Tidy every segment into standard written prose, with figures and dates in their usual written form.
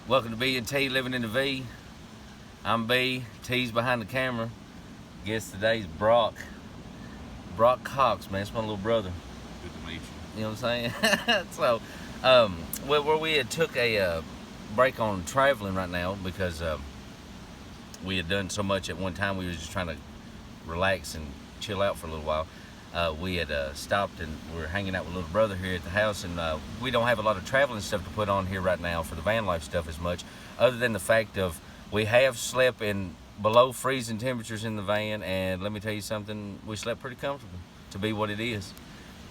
Welcome to B&T Living in the V. I'm B. T's behind the camera. Guest today's Brock. Brock Cox, man. It's my little brother. Good to meet You know what I'm saying? So, where we had took a break on traveling right now because we had done so much at one time. We were just trying to relax and chill out for a little while. We had stopped and we were hanging out with little brother here at the house, and we don't have a lot of traveling stuff to put on here right now for the van life stuff as much, other than the fact of we have slept in below freezing temperatures in the van, and let me tell you something, we slept pretty comfortable to be what it is.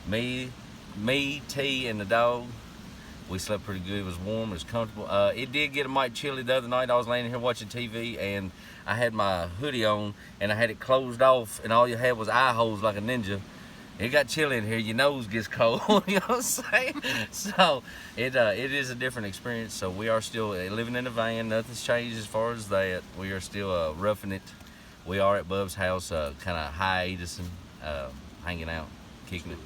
Me, T, and the dog, we slept pretty good. It was warm, it was comfortable. It did get a mite chilly the other night. I was laying here watching TV, and I had my hoodie on, and I had it closed off, and all you had was eye holes like a ninja. It got chilly in here. Your nose gets cold. You know what I'm saying? So it is a different experience. So we are still living in a van. Nothing's changed as far as that. We are still roughing it. We are at Bub's house, kind of hiatusing, hanging out, kicking it.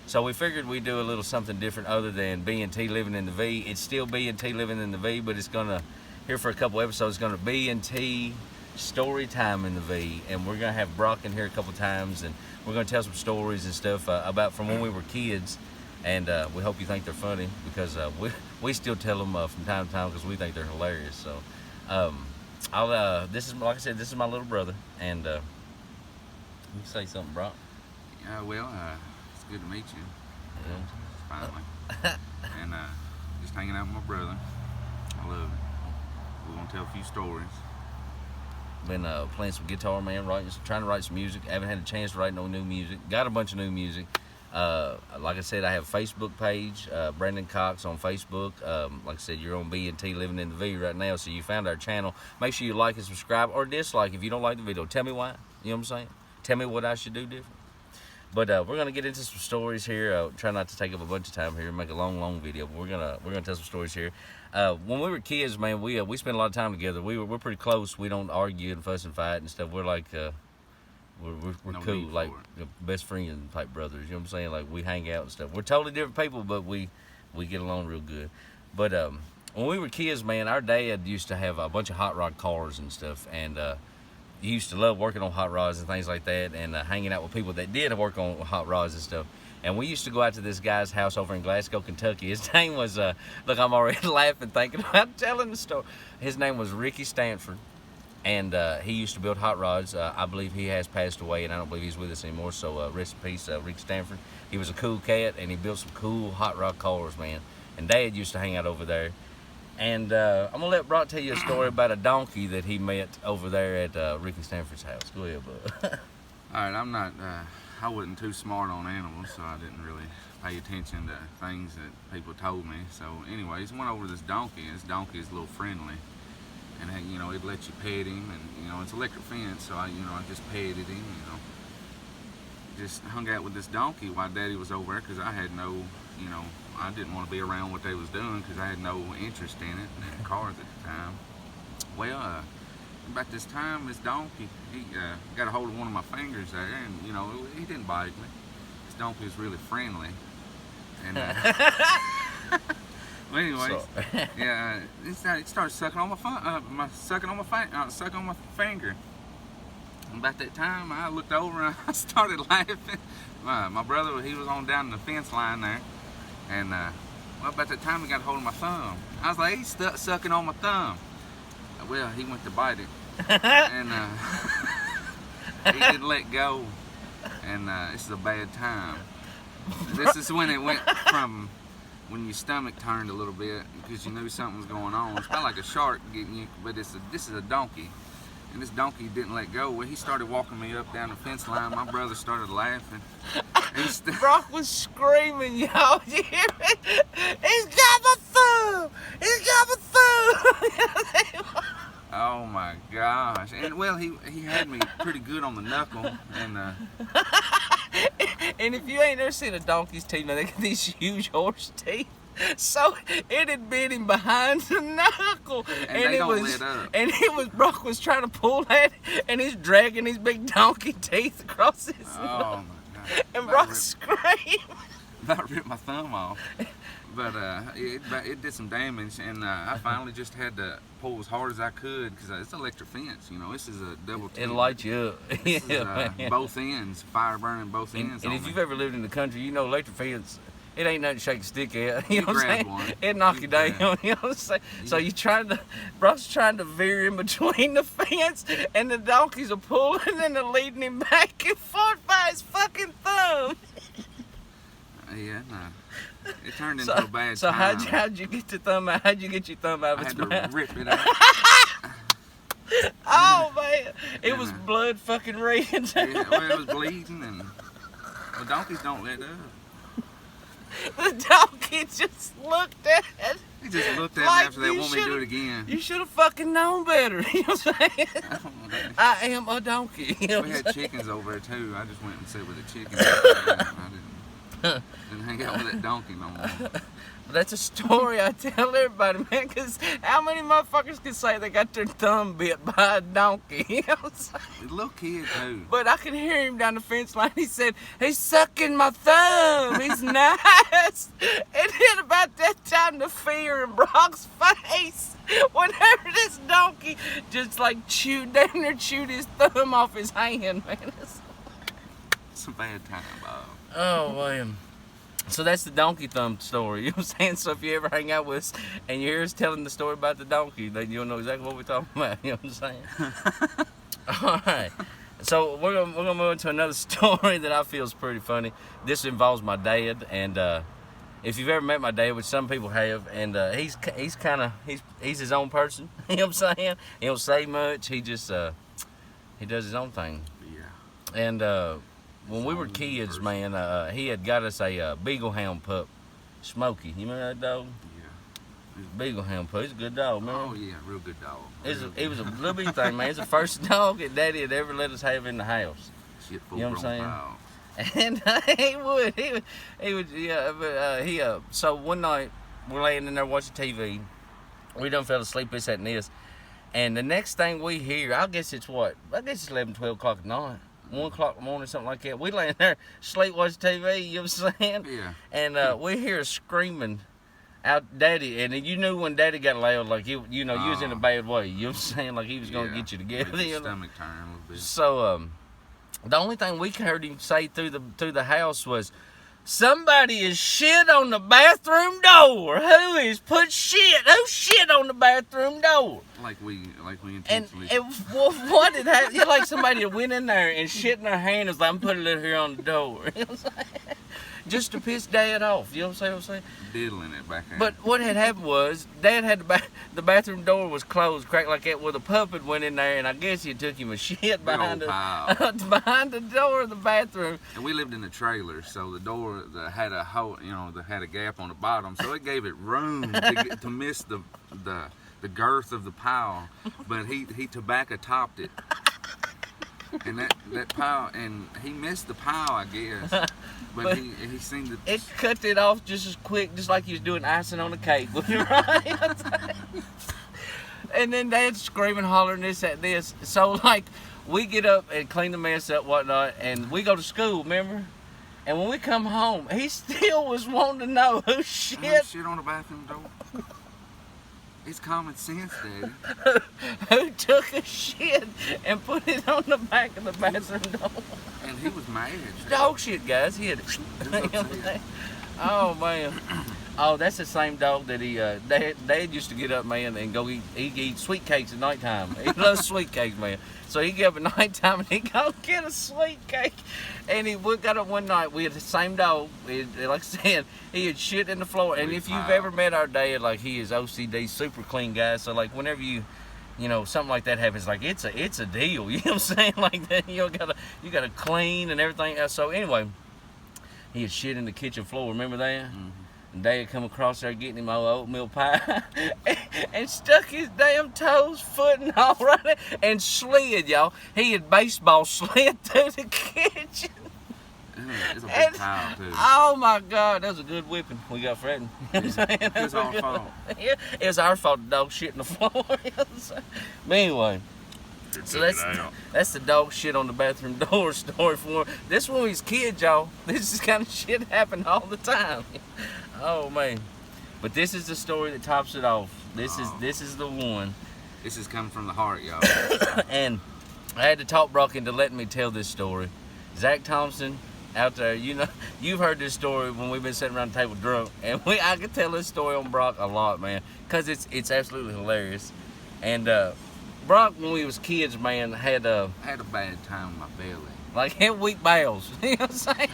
So we figured we'd do a little something different other than B&T Living in the V. It's still B&T Living in the V, but it's gonna, here for a couple episodes, it's gonna B&T Story Time in the V, and we're gonna have Brock in here a couple times, and we're gonna tell some stories and stuff about from when we were kids, and we hope you think they're funny, because we still tell them from time to time because we think they're hilarious. So this is, like I said, this is my little brother, and you say something, Brock. you. It's good to meet you. Yeah. Finally. And just hanging out with my brother. I love it. We're gonna tell a few stories. Been playing some guitar, man, trying to write some music. Haven't had a chance to write no new music. Got a bunch of new music. Like I said, I have a Facebook page, Brandon Cox on Facebook. Like I said, you're on B&T Living in the V right now, so you found our channel. Make sure you like and subscribe, or dislike if you don't like the video. Tell me why. You know what I'm saying? Tell me what I should do different. But we're gonna get into some stories here. Try not to take up a bunch of time here and make a long video. But we're gonna tell some stories here. When we were kids, man, we spent a lot of time together. We're pretty close. We don't argue and fuss and fight and stuff. We're like we're No cool, need for like it. best friend type brothers. You know what I'm saying? Like we hang out and stuff. We're totally different people, but we get along real good. But when we were kids, man, our dad used to have a bunch of hot rod cars and stuff, and he used to love working on hot rods and things like that, and hanging out with people that did work on hot rods and stuff. And we used to go out to this guy's house over in Glasgow, Kentucky. His name was, look, I'm already laughing thinking about telling the story. His name was Ricky Stanford, and he used to build hot rods. I believe he has passed away, and I don't believe he's with us anymore, so rest in peace, Ricky Stanford. He was a cool cat, and he built some cool hot rod cars, man. And Dad used to hang out over there. And I'm going to let Brock tell you a story about a donkey that he met over there at Ricky Stanford's house. Go ahead, bud. All right, I wasn't too smart on animals, so I didn't really pay attention to things that people told me. So anyways, went over this donkey. This donkey is a little friendly, and it let you pet him, and it's electric fence, so I just petted him, just hung out with this donkey while Daddy was over there, because I had no, I didn't want to be around what they was doing because I had no interest in it, in cars at the time. Well, about this time, this donkey, he got a hold of one of my fingers there, and he didn't bite me. This donkey was really friendly, and well, anyways, yeah, it started sucking on my finger. And about that time, I looked over and I started laughing. My brother, he was on down the fence line there, and about that time, he got a hold of my thumb. I was like, he's sucking on my thumb. Well, he went to bite it, and he didn't let go, and this is a bad time. This is when it went from when your stomach turned a little bit because you knew something was going on. It's about like a shark getting you, but this is a donkey, and this donkey didn't let go. Well, he started walking me up down the fence line. My brother started laughing. Brock was screaming, y'all. You hear me? He's got my thumb! He's got my thumb! Oh my gosh! And well, he had me pretty good on the knuckle, and and if you ain't ever seen a donkey's teeth, man, they got these huge horse teeth. So it had bit him behind the knuckle, and they let up. And Brock was trying to pull at it, and he's dragging his big donkey teeth across his nose. Oh my God! And Brock screamed. About ripped my thumb off. But it did some damage, and I finally just had to pull as hard as I could because it's electric fence. You know, this is a double. It'll light you up. This is, both ends, fire burning both ends. And if you've ever lived in the country, you know electric fence. It ain't nothing to shake a stick at. You know what I'm saying? One. It knock you down. You know what I'm saying? So Brock's trying to veer in between the fence, and the donkeys are pulling and they're leading him back and forth by his fucking thumb. Yeah, no. It turned into a bad so time. how'd you get your thumb out? How'd you get your thumb out of its mouth? I had to rip it out. Oh man, it was blood fucking red. Yeah, well, it was bleeding, and the donkeys don't let up. The donkey just looked at it. He just looked at like me after that, want me to do it again. You should have fucking known better. You know what I'm saying? I am a donkey. You know we had chickens over there too. I just went and sat with the chickens. I didn't hang out with that donkey no more. That's a story I tell everybody, man, because how many motherfuckers can say they got their thumb bit by a donkey? You know what I'm saying? He's a little kid, too. But I can hear him down the fence line. He said, he's sucking my thumb. He's nice. And then about that time, the fear in Brock's face, whenever this donkey just like damn near chewed his thumb off his hand, man. It's a bad time, Bob. Oh, man. So that's the donkey thumb story, you know what I'm saying? So if you ever hang out with us and you hear us telling the story about the donkey, then you'll know exactly what we're talking about, you know what I'm saying? Alright, so we're gonna move into another story that I feel is pretty funny. This involves my dad, and if you've ever met my dad, which some people have, and he's his own person, you know what I'm saying? He don't say much, he just, he does his own thing. Yeah. And, when we were kids, man, he had got us a Beagle Hound pup, Smokey. You remember that dog? Yeah. Beagle Hound pup. He's a good dog, man. Oh, yeah, real good dog. It was a little bitty thing, man. It's the first dog that Daddy had ever let us have in the house. Shit, You know what I'm saying? Pile. And he would, yeah, but so one night, we're laying in there watching TV. We done fell asleep, this, that, and this. And the next thing we hear, I guess it's 11, 12 o'clock at night. 1 o'clock in the morning, something like that. We laying there, sleep, watching TV, you know what I'm saying? Yeah. And we hear screaming out, Daddy, and you knew when Daddy got loud, like, you was in a bad way, you know what I'm saying? Like, he was going to get you together, Make you your know? stomach turn a little bit. So, the only thing we heard him say through the house was, somebody is shit on the bathroom door. Who shit on the bathroom door? Like we And intentionally. what did happen? It's like somebody that went in there and shit in their hand and was like, I'm putting it here on the door. You know what I'm saying? Just to piss Dad off. You know what I'm saying? Diddling it back there. But what had happened was, Dad had the bathroom door was closed, cracked like that, where the puppet went in there, and I guess he took him a shit behind the door of the bathroom. And we lived in a trailer, so the door had a hole, that had a gap on the bottom, so it gave it room to miss the girth of the pile. But he tobacco topped it, and that pile, and he missed the pile, I guess. But he seemed to. It cut it off just as quick, just like he was doing icing on a cake, right? And then Dad's screaming, hollering, this, that, this. So, like, we get up and clean the mess up, whatnot, and we go to school, remember? And when we come home, he still was wanting to know who shit. Shit on the bathroom door. It's common sense, Daddy. Who took a shit and put it on the back of the bathroom door. And he was mad. Dog shit, guys. He had. Oh man. Oh, that's the same dog that Dad used to get up, man, and go eat sweet cakes at nighttime. He loves sweet cakes, man. So he'd get up at nighttime and he'd go get a sweet cake. And he got up one night, we had the same dog. Like I said, he had shit in the floor. And if you've ever met our dad, like, he is OCD, super clean guy. So like whenever you know, something like that happens, like it's a deal. You know what I'm saying? Like that, you gotta clean and everything. So anyway, he had shit in the kitchen floor. Remember that? Mm-hmm. And Dad come across there getting him all oatmeal pie and stuck his damn toes, foot, and all right there, and slid, y'all. He had baseball slid through the kitchen. It's a big pile, too. Oh my God, that was a good whipping we got for that. You know what I'm saying? It was our fault. Yeah, it was our fault the dog shit in the floor. You know what I'm saying? But anyway. So that's the dog shit on the bathroom door story for him. This when we was kids, y'all. This kind of shit happened all the time. Oh man. But this is the story that tops it off. This is the one. This is coming from the heart, y'all. And I had to talk Brock into letting me tell this story. Zach Thompson, out there, you know, you've heard this story when we've been sitting around the table drunk, and I could tell this story on Brock a lot, man, because it's absolutely hilarious. And Brock, when we was kids, man, had I had a bad time with my belly. like had weak bowels. You know what I'm saying?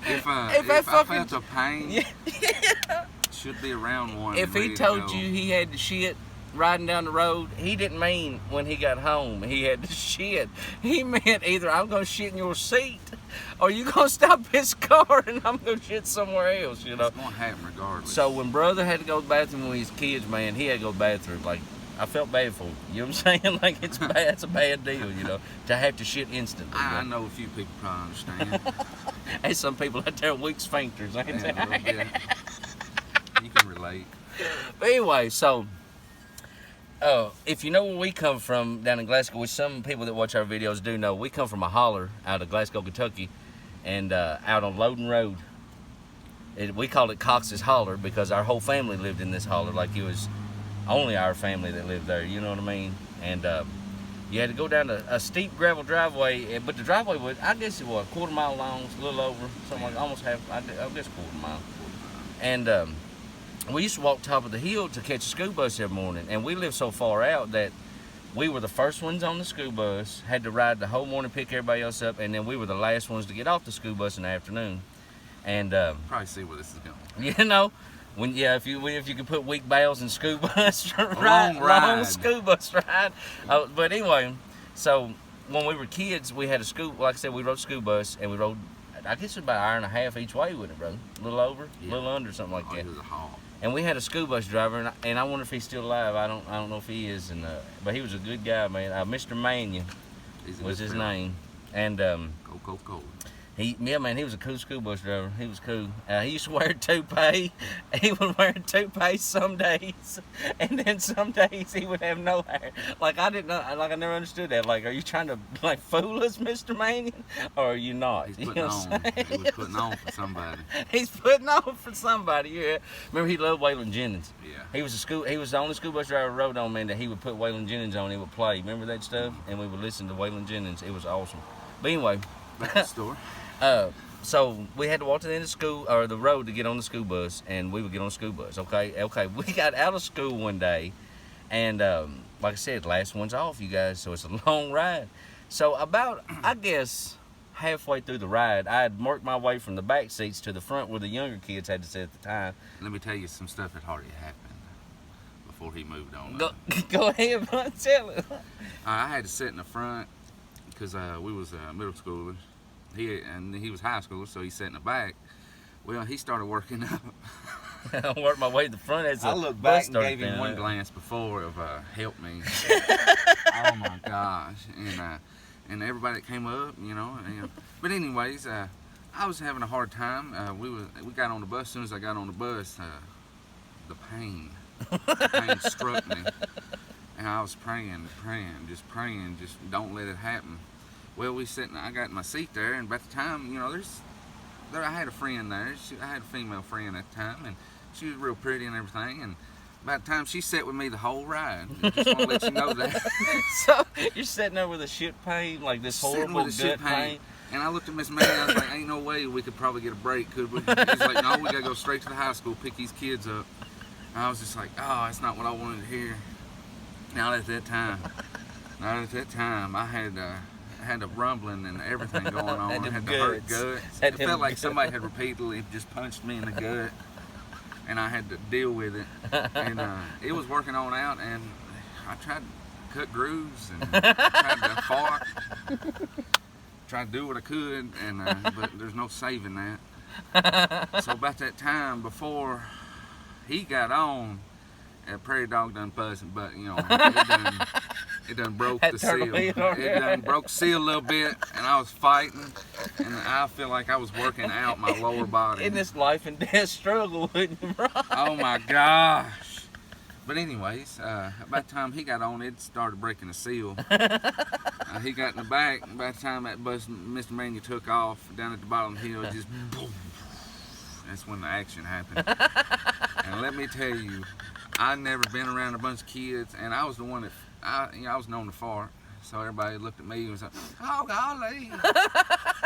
If I felt a pain, Yeah. should be around one. If he told you he had to shit riding down the road, he didn't mean when he got home he had to shit. He meant either I'm gonna shit in your seat, or you gonna stop this car and I'm gonna shit somewhere else. You know. It's gonna happen regardless. So when brother had to go to the bathroom when he was kids, man, he had to go to the bathroom. Like, I felt bad for him. You know what I'm saying? Like, it's bad. It's a bad deal, you know, to have to shit instantly. I know a few people probably understand. There's some people out there with weak sphincters. I can tell. Yeah, a little bit. You can relate. But anyway, so if you know where we come from down in Glasgow, which some people that watch our videos do know, we come from a holler out of Glasgow, Kentucky, and out on Loden Road. We call it Cox's Holler because our whole family lived in this holler. Like, it was only our family that lived there, you know what I mean? And you had to go down a steep gravel driveway, but the driveway was, I guess it was a quarter mile long, a little over, something like almost half, I guess quarter mile. And we used to walk top of the hill to catch a school bus every morning, and we lived so far out that we were the first ones on the school bus, had to ride the whole morning, pick everybody else up, and then we were the last ones to get off the school bus in the afternoon. And Probably see where this is going. you know, if you could put weak bowels in school bus long long school bus ride. But anyway, so when we were kids, we had a school. Like I said, we rode school bus, and we rode. I guess it was about an hour and a half each way, wouldn't it, brother? A little over, a little under, something like that. It was a haul. And we had a school bus driver, and I wonder if he's still alive. I don't know if he is, but he was a good guy, man. Mr. Mannion was his name, and Go. he was a cool school bus driver. He was cool. He used to wear a toupee. He would wear a toupee some days, and then some days he would have no hair. Like, I didn't know. Like, I never understood that. Like, are you trying to like fool us, Mr. Mannion, or are you not? He's putting on. He was putting on for somebody. He's putting on for somebody. Yeah. Remember, he loved Waylon Jennings. Yeah. He was the only school bus driver rode on, man, that he would put Waylon Jennings on. He would play. Remember that stuff? And we would listen to Waylon Jennings. It was awesome. But anyway. Back to the store. So we had to walk to the end of school, or the road, to get on the school bus, and we would get on the school bus. Okay. We got out of school one day, and like I said, last one's off, you guys. So it's a long ride. So about, I guess, halfway through the ride, I had worked my way from the back seats to the front where the younger kids had to sit at the time. Let me tell you some stuff that already happened before he moved on. Go ahead, bud, tell it. I had to sit in the front because we was middle schoolers. He was high school, so he sat in the back. Well, he started working up. I worked my way to the front as I looked back and gave him one glance before of help me. Oh my gosh! And everybody that came up, you know. But anyways, I was having a hard time. We got on the bus. As soon as I got on the bus, the pain struck me, and I was praying, just don't let it happen. Well, I got in my seat there, and by the time, you know, I had a friend there. I had a female friend at the time, and she was real pretty and everything. And by the time she sat with me the whole ride, I just want to let you know that. So you're sitting there with a shit pain, like this horrible gut pain. And I looked at Miss May, and I was like, ain't no way we could probably get a break, could we? He's like, no, we got to go straight to the high school, pick these kids up. And I was just like, oh, that's not what I wanted to hear. Not at that time, I had a rumbling and everything going on. I had the hurt guts. It felt like somebody had repeatedly just punched me in the gut, and I had to deal with it. And it was working on out, and I tried to cut grooves and tried to fart, tried to do what I could, and but there's no saving that. So about that time before he got on, Prairie Dog done buzzing, but you know, it done broke the seal. It done broke the seal a little bit, and I was fighting, and I feel like I was working out my lower body. In this life and death struggle, wouldn't you, bro? Oh my gosh. But anyways, by the time he got on, it started breaking the seal. He got in the back, and by the time that bus, Mr. Mannion took off down at the bottom of the hill, it just boom. That's when the action happened. And let me tell you, I'd never been around a bunch of kids, and I was the one that I was known to fart. So everybody looked at me and was like, "Oh golly,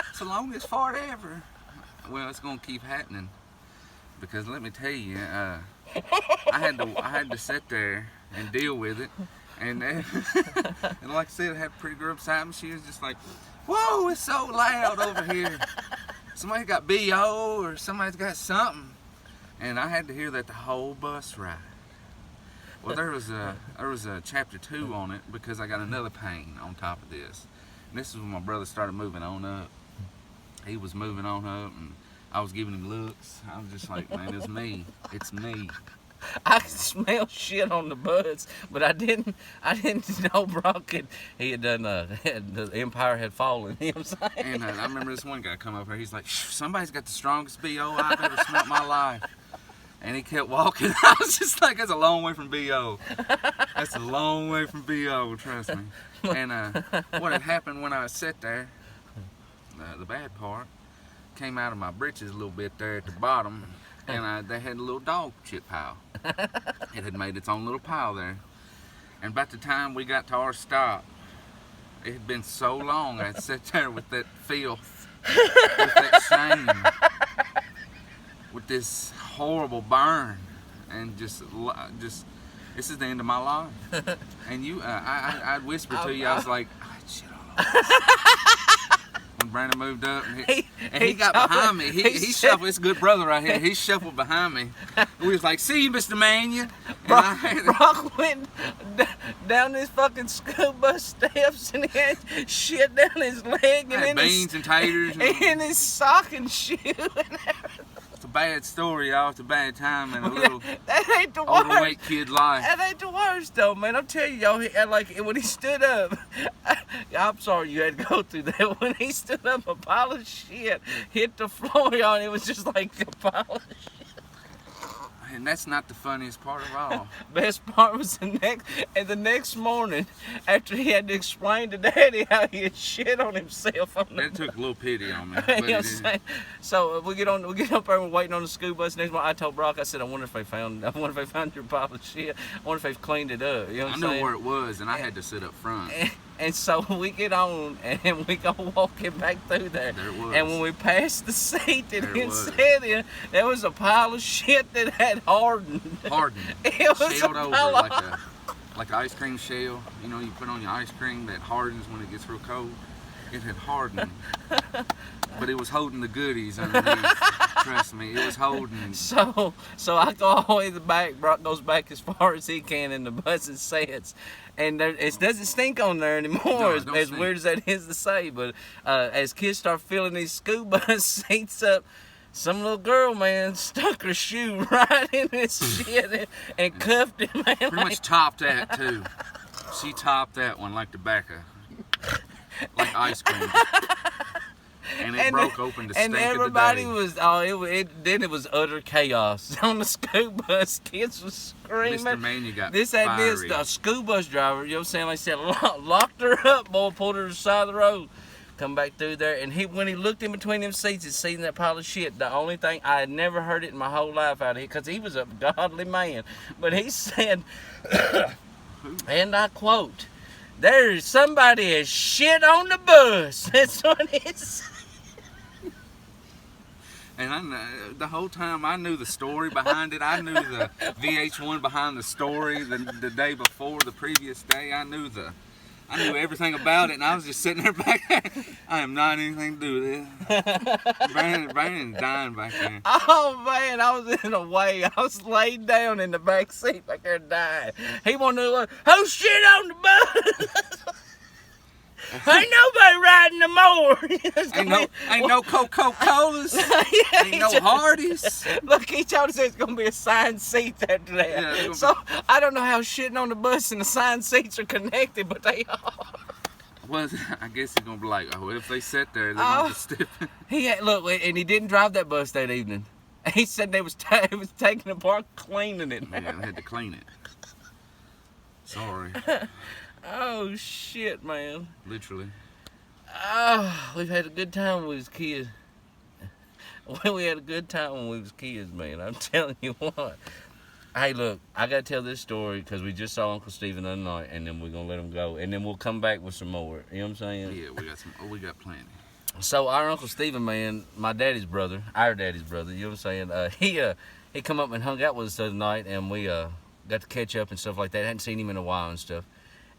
it's the longest fart ever." Well, it's gonna keep happening because let me tell you, I had to sit there and deal with it, and and like I said, I had a pretty girl beside me. She was just like, "Whoa, it's so loud over here. Somebody got BO or somebody's got something," and I had to hear that the whole bus ride. Well, there was a chapter 2 on it because I got another pain on top of this. And this is when my brother started moving on up. He was moving on up, and I was giving him looks. I was just like, man, it's me. It's me. I could smell shit on the bus, but I didn't know Brock had done the empire had fallen. You know what I'm saying? And I remember this one guy come up here. He's like, somebody's got the strongest BO I've ever smelled in my life. And he kept walking. I was just like, that's a long way from BO. That's a long way from BO, trust me. And what had happened when I sat there, the bad part, came out of my britches a little bit there at the bottom, and they had a little dog shit pile. It had made its own little pile there. And by the time we got to our stop, it had been so long I'd sat there with that filth, with that shame, with this horrible burn, and just this is the end of my life. And I'd whisper to you, I was like, I had shit all over this. When Brandon moved up, and he got behind me. He shuffled. It's a good brother right here. He shuffled behind me. We was like, "See you, Mr. Mania." Brock went down this fucking school bus steps and he had shit down his leg and in beans and taters in his sock and shoe and everything. It's a bad story, y'all. It's a bad time in a little that ain't the worst. Overweight kid life. That ain't the worst though, man. I'm telling you, y'all, like when he stood up, I'm sorry you had to go through that. When he stood up, a pile of shit hit the floor, y'all, and it was just like a pile of shit. And that's not the funniest part of all. Best part was the next morning, after he had to explain to Daddy how he had shit on himself. That took a little pity on me. You know what I'm saying? So we get up there and we're waiting on the school bus. Next morning, I told Brock, I said, I wonder if they found your pile of shit. I wonder if they've cleaned it up. You know what I'm saying? I knew where it was, and I had to sit up front. And so we get on and we go walking back through there. There it was. And when we passed the seat that he sat in, there was a pile of shit that had hardened. It was shelled over like an ice cream shell. You know, you put on your ice cream that hardens when it gets real cold. It had hardened. But it was holding the goodies underneath. Trust me, it was holding. So I go all the way to the back. Brock goes back as far as he can in the bus and sits. And it doesn't stink on there anymore, no, as weird as that is to say. But as kids start filling these school bus seats up, some little girl, man, stuck her shoe right in this shit and cuffed it, man. Pretty much topped that, too. She topped that one like tobacco. Like ice cream. And it broke open to stink and everybody of the day. was then it was utter chaos on the school bus. Kids was screaming. Mr. Mania got fiery. The school bus driver, you know what I'm saying, like I said, locked her up, boy, pulled her to the side of the road, come back through there, and when he looked in between them seats and seen that pile of shit, the only thing, I had never heard it in my whole life out of here, because he was a godly man, but he said, and I quote, "There's somebody has shit on the bus." That's what it said. And the whole time I knew the story behind it. I knew the VH1 behind the story the day before, the previous day. I knew everything about it, and I was just sitting there back there. I am not anything to do with this. Brandon's dying back there. Oh man, I was in a way. I was laid down in the back seat back there dying. He wanted to know who shit on the bus. Ain't nobody riding no more. ain't no Coca-Colas. Yeah, ain't no Hardee's. Look, he told us it's gonna be assigned seats after that. Yeah, so I don't know how shitting on the bus and assigned seats are connected, but they are. Well, I guess he's gonna be like, oh, if they sit there, they're gonna just stiff. Look, and he didn't drive that bus that evening. He said they was taking it apart, cleaning it. Yeah, they had to clean it. Sorry. Oh shit, man. Literally. Oh, we've had a good time with his kids. we had a good time when we was kids, man. I'm telling you what. Hey, look, I got to tell this story because we just saw Uncle Stephen the other night, and then we're going to let him go. And then we'll come back with some more. You know what I'm saying? Yeah, we got plenty. So our Uncle Stephen, man, my daddy's brother, our daddy's brother, you know what I'm saying? He come up and hung out with us the other night, and we got to catch up and stuff like that. I hadn't seen him in a while and stuff.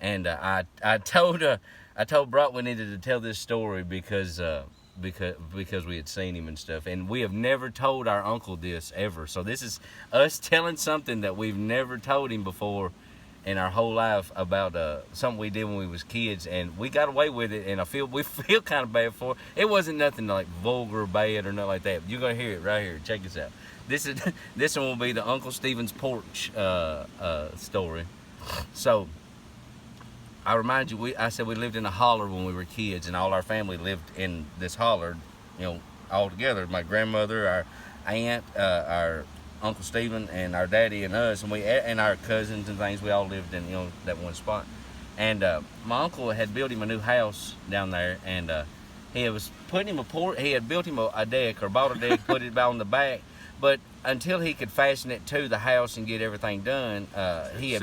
And I told Brock we needed to tell this story because we had seen him and stuff, and we have never told our uncle this ever. So this is us telling something that we've never told him before in our whole life about something we did when we was kids, and we got away with it. And we feel kind of bad for it. It wasn't nothing like vulgar or bad or nothing like that. You're gonna hear it right here. Check this out. This one will be the Uncle Stephen's porch story. So I remind you, I said we lived in a holler when we were kids, and all our family lived in this holler, you know, all together. My grandmother, our aunt, our Uncle Stephen, and our daddy and us, and our cousins and things. We all lived in, you know, that one spot. And my uncle had built him a new house down there, and he was putting him he had built him a deck, or bought a deck, put it on the back. But until he could fasten it to the house and get everything done, he had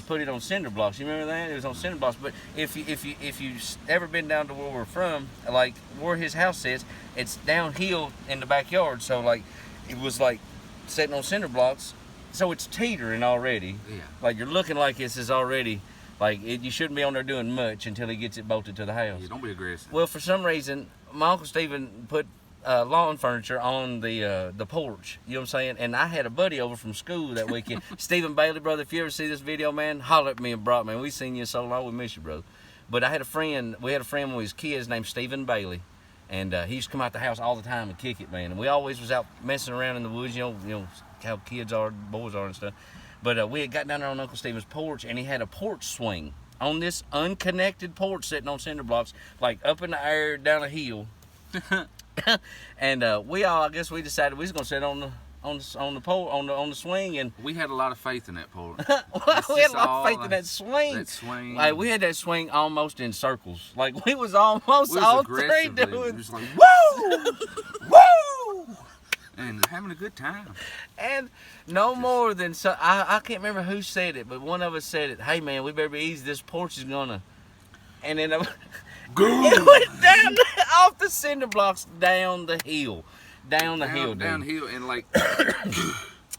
put it on cinder blocks. You remember that? It was on cinder blocks. But if you ever been down to where we're from, like where his house is, it's downhill in the backyard. So like it was like sitting on cinder blocks. So it's teetering already. Yeah. Like you're looking like this is already like you shouldn't be on there doing much until he gets it bolted to the house. Yeah, don't be aggressive. Well, for some reason, my Uncle Stephen put lawn furniture on the porch, you know what I'm saying? And I had a buddy over from school that weekend. Stephen Bailey, brother, if you ever see this video, man, holler at me and Brock, man. We seen you so long, we miss you, brother. But we had a friend when we was kids named Stephen Bailey, and he used to come out the house all the time and kick it, man. And we always was out messing around in the woods, you know how kids are, boys are and stuff. But we had got down there on Uncle Stephen's porch, and he had a porch swing on this unconnected porch sitting on cinder blocks, like up in the air down a hill. And I guess we decided we was gonna sit on the swing, and we had a lot of faith in that porch. we had a lot of faith in that swing. That swing. Like we had that swing almost in circles. Like we was almost all three doing. Just like woo, woo, and having a good time. And no more than I can't remember who said it, but one of us said it. Hey man, we better be easy. This porch is gonna. And then. It went down off the cinder blocks down the hill. Downhill, and like.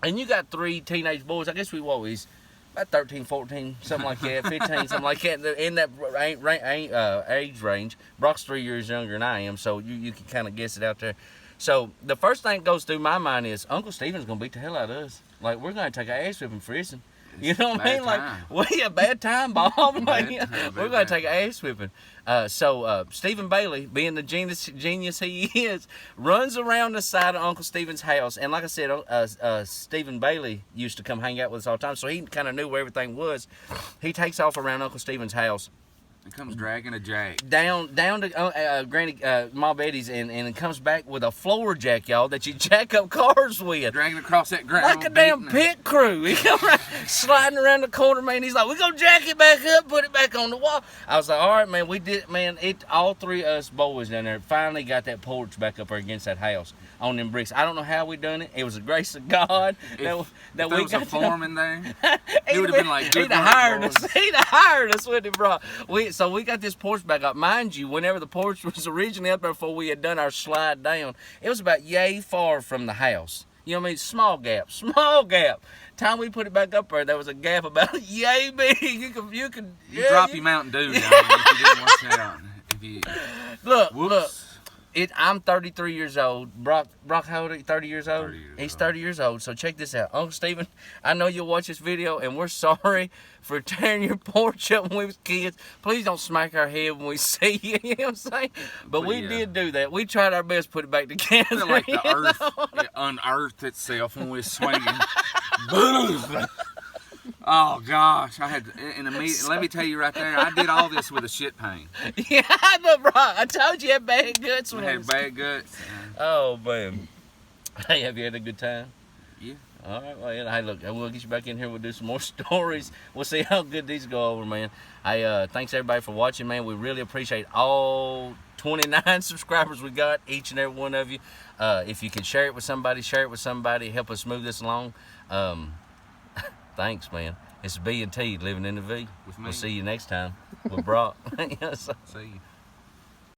And you got 3 teenage boys. I guess we always about 13, 14, something like that, 15, something like that, in that age range. Brock's 3 years younger than I am, so you can kind of guess it out there. So the first thing that goes through my mind is Uncle Stephen's gonna beat the hell out of us. Like we're gonna take our ass whipping for this. You know what I mean? Like, a bad time, Bob. We're going to take an ass whipping. So Stephen Bailey, being the genius he is, runs around the side of Uncle Stephen's house. And like I said, Stephen Bailey used to come hang out with us all the time, so he kind of knew where everything was. He takes off around Uncle Stephen's house. It comes dragging a jack. Down to Granny Ma Betty's, and it comes back with a floor jack, y'all, that you jack up cars with. Dragging across that ground. Like a damn pit crew. He come around, sliding around the corner, man. He's like, we're going to jack it back up, put it back on the wall. I was like, all right, man, we did, man. All 3 of us boys down there finally got that porch back up there against that house on them bricks. I don't know how we done it. It was the grace of God that we was got a foreman there. He would have been like, he'd have hired us. He'd have hired us with it, bro. So we got this porch back up. Mind you, whenever the porch was originally up there before we had done our slide down, it was about yay far from the house. You know what I mean? Small gap. Time we put it back up there, there was a gap about yay big. You could drop your Mountain Dew down if you didn't watch it out. Look. I'm 33 years old. Brock, how old are you? 30 years old? 30 years He's old. 30 years old. So check this out. Uncle Stephen, I know you'll watch this video, and we're sorry for tearing your porch up when we was kids. Please don't smack our head when we see you. You know what I'm saying? But we did do that. We tried our best to put it back together. I feel like the earth unearthed itself when we was swinging. Boom! Oh gosh, I had let me tell you right there, I did all this with a shit pain. Yeah, I know, bro. I told you had bad guts when I had bad guts. Oh man. Hey, have you had a good time? Yeah. All right, well, hey, look, we'll get you back in here. We'll do some more stories. We'll see how good these go over, man. Hey, thanks everybody for watching, man. We really appreciate all 29 subscribers we got, each and every one of you. If you could share it with somebody, help us move this along. Thanks, man. It's B&T living in the V. With me. We'll see you next time with Brock. Yes. See you.